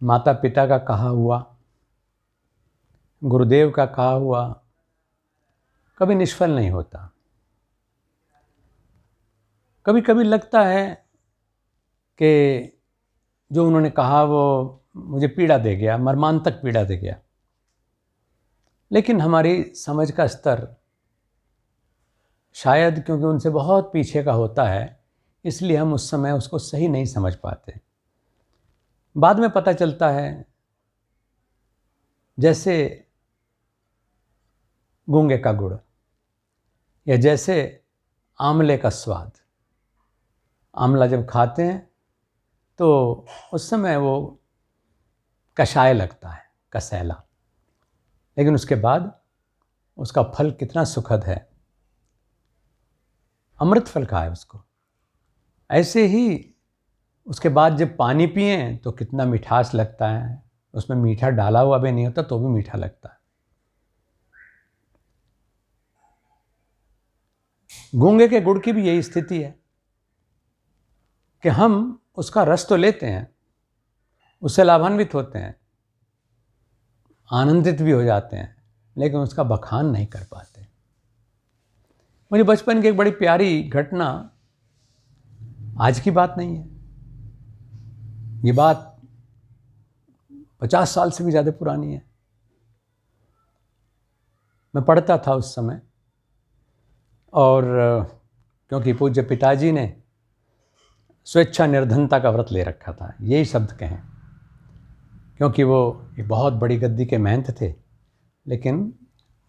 माता पिता का कहा हुआ, गुरुदेव का कहा हुआ कभी निष्फल नहीं होता। कभी कभी लगता है कि जो उन्होंने कहा वो मुझे पीड़ा दे गया, मर्मांतक पीड़ा दे गया, लेकिन हमारी समझ का स्तर शायद क्योंकि उनसे बहुत पीछे का होता है, इसलिए हम उस समय उसको सही नहीं समझ पाते। बाद में पता चलता है जैसे गूंगे का गुड़ या जैसे आंवले का स्वाद। आंवला जब खाते हैं तो उस समय वो कषाय लगता है, कसैला, लेकिन उसके बाद उसका फल कितना सुखद है, अमृत फल कहा है उसको। ऐसे ही उसके बाद जब पानी पिएं तो कितना मिठास लगता है, उसमें मीठा डाला हुआ भी नहीं होता तो भी मीठा लगता है। गूंगे के गुड़ की भी यही स्थिति है कि हम उसका रस तो लेते हैं, उससे लाभान्वित होते हैं, आनंदित भी हो जाते हैं, लेकिन उसका बखान नहीं कर पाते। मुझे बचपन की एक बड़ी प्यारी घटना, आज की बात नहीं है, ये बात 50 साल से भी ज़्यादा पुरानी है। मैं पढ़ता था उस समय, और क्योंकि पूज्य पिताजी ने स्वेच्छा निर्धनता का व्रत ले रखा था, यही शब्द कहें, क्योंकि वो एक बहुत बड़ी गद्दी के महंत थे, लेकिन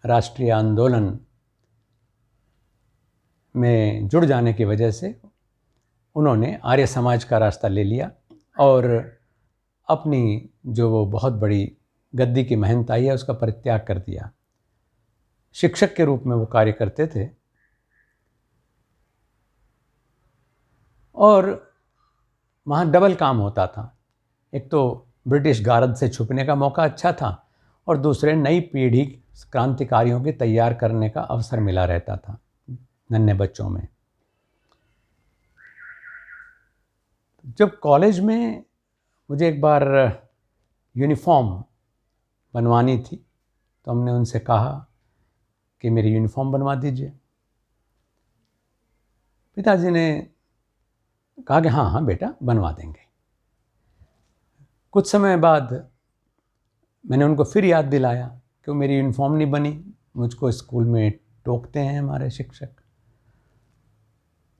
राष्ट्रीय आंदोलन में जुड़ जाने की वजह से उन्होंने आर्य समाज का रास्ता ले लिया और अपनी जो वो बहुत बड़ी गद्दी की महंताई है उसका परित्याग कर दिया। शिक्षक के रूप में वो कार्य करते थे और वहाँ डबल काम होता था। एक तो ब्रिटिश गारद से छुपने का मौका अच्छा था और दूसरे नई पीढ़ी क्रांतिकारियों के तैयार करने का अवसर मिला रहता था नन्हे बच्चों में। जब कॉलेज में मुझे एक बार यूनिफॉर्म बनवानी थी तो हमने उनसे कहा कि मेरी यूनिफॉर्म बनवा दीजिए। पिताजी ने कहा कि हाँ हाँ बेटा बनवा देंगे। कुछ समय बाद मैंने उनको फिर याद दिलाया कि मेरी यूनिफॉर्म नहीं बनी, मुझको स्कूल में टोकते हैं हमारे शिक्षक।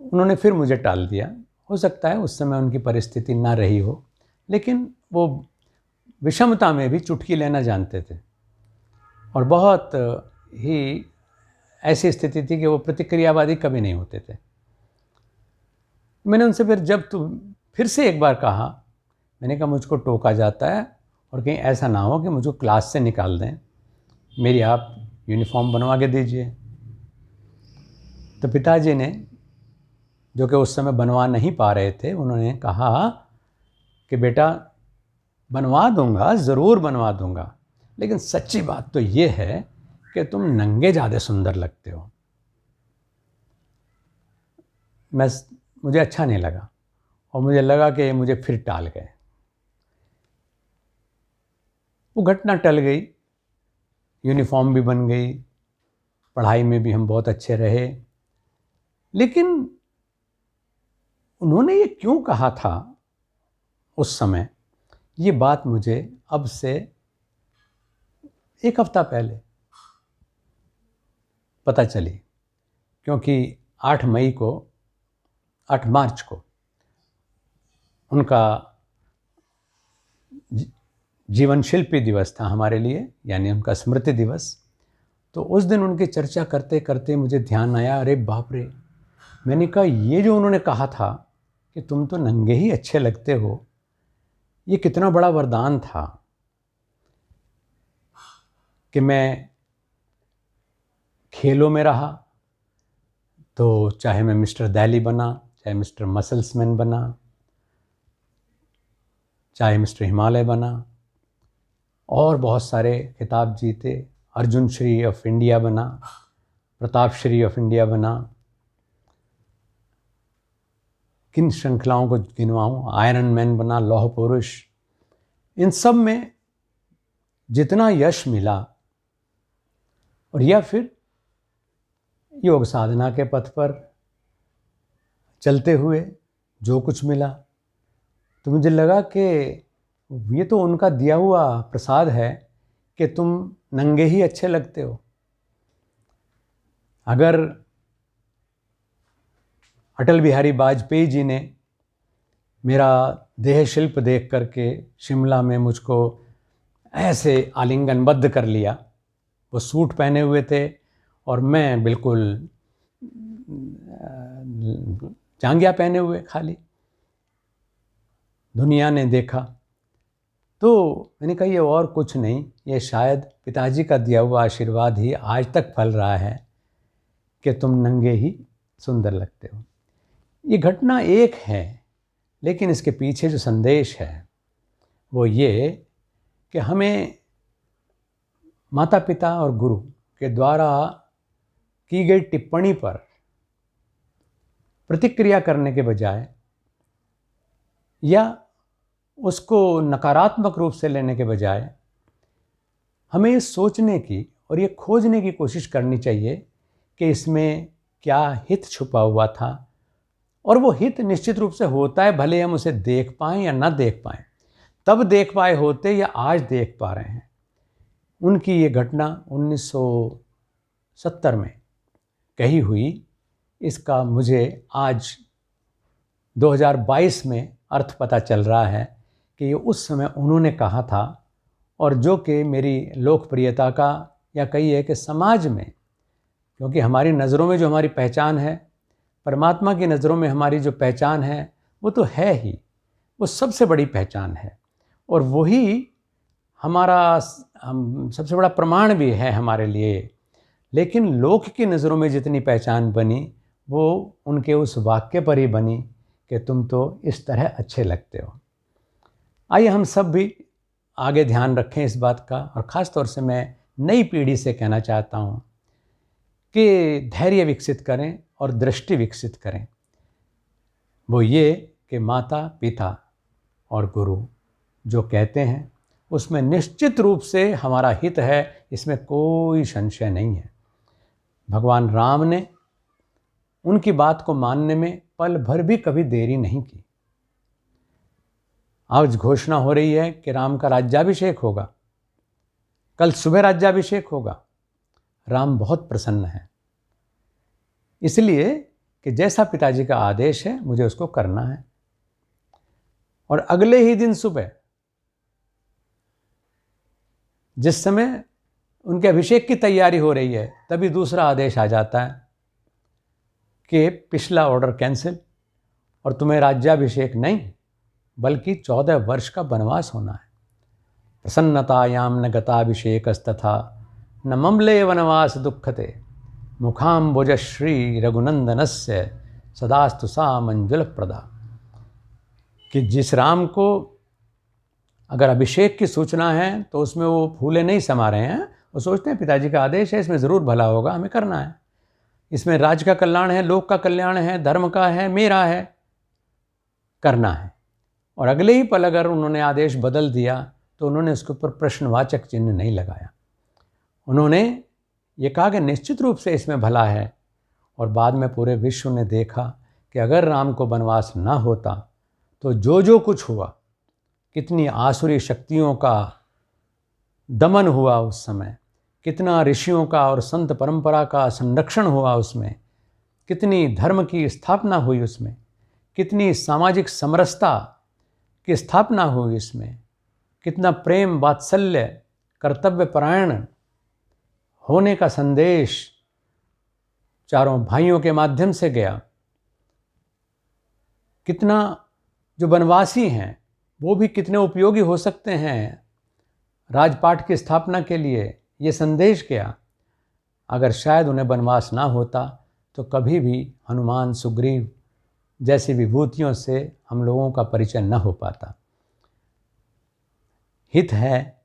उन्होंने फिर मुझे टाल दिया। हो सकता है उस समय उनकी परिस्थिति ना रही हो, लेकिन वो विषमता में भी चुटकी लेना जानते थे और बहुत ही ऐसी स्थिति थी कि वो प्रतिक्रियावादी कभी नहीं होते थे। मैंने उनसे फिर जब फिर से एक बार कहा, मैंने कहा मुझको टोका जाता है और कहीं ऐसा ना हो कि मुझको क्लास से निकाल दें, मेरी आप यूनिफॉर्म बनवा के दीजिए। तो पिताजी ने, जो कि उस समय बनवा नहीं पा रहे थे, उन्होंने कहा कि बेटा बनवा दूंगा, ज़रूर बनवा दूंगा, लेकिन सच्ची बात तो ये है कि तुम नंगे ज़्यादा सुंदर लगते हो। मुझे अच्छा नहीं लगा और मुझे लगा कि मुझे फिर टाल गए। वो घटना टल गई, यूनिफॉर्म भी बन गई, पढ़ाई में भी हम बहुत अच्छे रहे। लेकिन उन्होंने ये क्यों कहा था उस समय, ये बात मुझे अब से एक हफ्ता पहले पता चली, क्योंकि 8 मार्च को उनका जीवन शिल्पी दिवस था हमारे लिए, यानी उनका स्मृति दिवस। तो उस दिन उनकी चर्चा करते करते मुझे ध्यान आया, अरे बाप रे, मैंने कहा ये जो उन्होंने कहा था कि तुम तो नंगे ही अच्छे लगते हो, ये कितना बड़ा वरदान था कि मैं खेलों में रहा तो चाहे मैं मिस्टर दैली बना, चाहे मिस्टर मसल्समैन बना, चाहे मिस्टर हिमालय बना, और बहुत सारे खिताब जीते, अर्जुन श्री ऑफ इंडिया बना, प्रताप श्री ऑफ इंडिया बना, किन श्रृंखलाओं को गिनवाऊँ, आयरन मैन बना, लौह पुरुष, इन सब में जितना यश मिला, और या फिर योग साधना के पथ पर चलते हुए जो कुछ मिला, तो मुझे लगा कि ये तो उनका दिया हुआ प्रसाद है कि तुम नंगे ही अच्छे लगते हो। अगर अटल बिहारी वाजपेयी जी ने मेरा देह शिल्प देख करके शिमला में मुझको ऐसे आलिंगनबद्ध कर लिया, वो सूट पहने हुए थे और मैं बिल्कुल जांघिया पहने हुए खाली, दुनिया ने देखा, तो मैंने कहा ये और कुछ नहीं, ये शायद पिताजी का दिया हुआ आशीर्वाद ही आज तक फल रहा है कि तुम नंगे ही सुंदर लगते हो। ये घटना एक है, लेकिन इसके पीछे जो संदेश है वो ये कि हमें माता पिता और गुरु के द्वारा की गई टिप्पणी पर प्रतिक्रिया करने के बजाय या उसको नकारात्मक रूप से लेने के बजाय हमें ये सोचने की और ये खोजने की कोशिश करनी चाहिए कि इसमें क्या हित छुपा हुआ था। और वो हित निश्चित रूप से होता है, भले हम उसे देख पाएँ या ना देख पाएँ, तब देख पाए होते या आज देख पा रहे हैं। उनकी ये घटना 1970 में कही हुई, इसका मुझे आज 2022 में अर्थ पता चल रहा है कि ये उस समय उन्होंने कहा था, और जो कि मेरी लोकप्रियता का या कहिए कि समाज में, क्योंकि हमारी नज़रों में जो हमारी पहचान है, परमात्मा की नज़रों में हमारी जो पहचान है वो तो है ही, वो सबसे बड़ी पहचान है, और वही हमारा सबसे बड़ा प्रमाण भी है हमारे लिए। लेकिन लोक की नज़रों में जितनी पहचान बनी वो उनके उस वाक्य पर ही बनी कि तुम तो इस तरह अच्छे लगते हो। आइए हम सब भी आगे ध्यान रखें इस बात का, और ख़ास तौर से मैं नई पीढ़ी से कहना चाहता हूँ कि धैर्य विकसित करें और दृष्टि विकसित करें। वो ये कि माता पिता और गुरु जो कहते हैं उसमें निश्चित रूप से हमारा हित है, इसमें कोई संशय नहीं है। भगवान राम ने उनकी बात को मानने में पल भर भी कभी देरी नहीं की। आज घोषणा हो रही है कि राम का राज्याभिषेक होगा, कल सुबह राज्याभिषेक होगा। राम बहुत प्रसन्न है, इसलिए कि जैसा पिताजी का आदेश है मुझे उसको करना है। और अगले ही दिन सुबह जिस समय उनके अभिषेक की तैयारी हो रही है, तभी दूसरा आदेश आ जाता है कि पिछला ऑर्डर कैंसिल, और तुम्हें राज्याभिषेक नहीं बल्कि 14 वर्ष का वनवास होना है। प्रसन्नतायां न गताभिषेकस्तथा न ममले वनवास दुःखते मुखाम्बुजश्री रघुनंदनस्य सदास्तु सा मंजुल प्रदा। कि जिस राम को अगर अभिषेक की सूचना है तो उसमें वो फूले नहीं समा रहे हैं, वो सोचते हैं पिताजी का आदेश है, इसमें ज़रूर भला होगा, हमें करना है, इसमें राज्य का कल्याण है, लोक का कल्याण है, धर्म का है, मेरा है, करना है। और अगले ही पल अगर उन्होंने आदेश बदल दिया तो उन्होंने उसके ऊपर प्रश्नवाचक चिन्ह नहीं लगाया। उन्होंने ये कहा कि निश्चित रूप से इसमें भला है। और बाद में पूरे विश्व ने देखा कि अगर राम को वनवास ना होता तो जो कुछ हुआ, कितनी आसुरी शक्तियों का दमन हुआ उस समय, कितना ऋषियों का और संत परंपरा का संरक्षण हुआ उसमें, कितनी धर्म की स्थापना हुई उसमें, कितनी सामाजिक समरसता की स्थापना हुई इसमें, कितना प्रेम वात्सल्य कर्तव्य परायण होने का संदेश चारों भाइयों के माध्यम से गया। कितना जो वनवासी हैं वो भी कितने उपयोगी हो सकते हैं राजपाट की स्थापना के लिए, ये संदेश गया। अगर शायद उन्हें वनवास ना होता तो कभी भी हनुमान सुग्रीव जैसी विभूतियों से हम लोगों का परिचय न हो पाता। हित है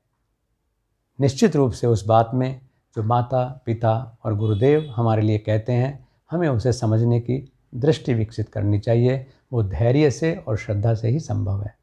निश्चित रूप से उस बात में जो माता पिता और गुरुदेव हमारे लिए कहते हैं, हमें उसे समझने की दृष्टि विकसित करनी चाहिए। वो धैर्य से और श्रद्धा से ही संभव है।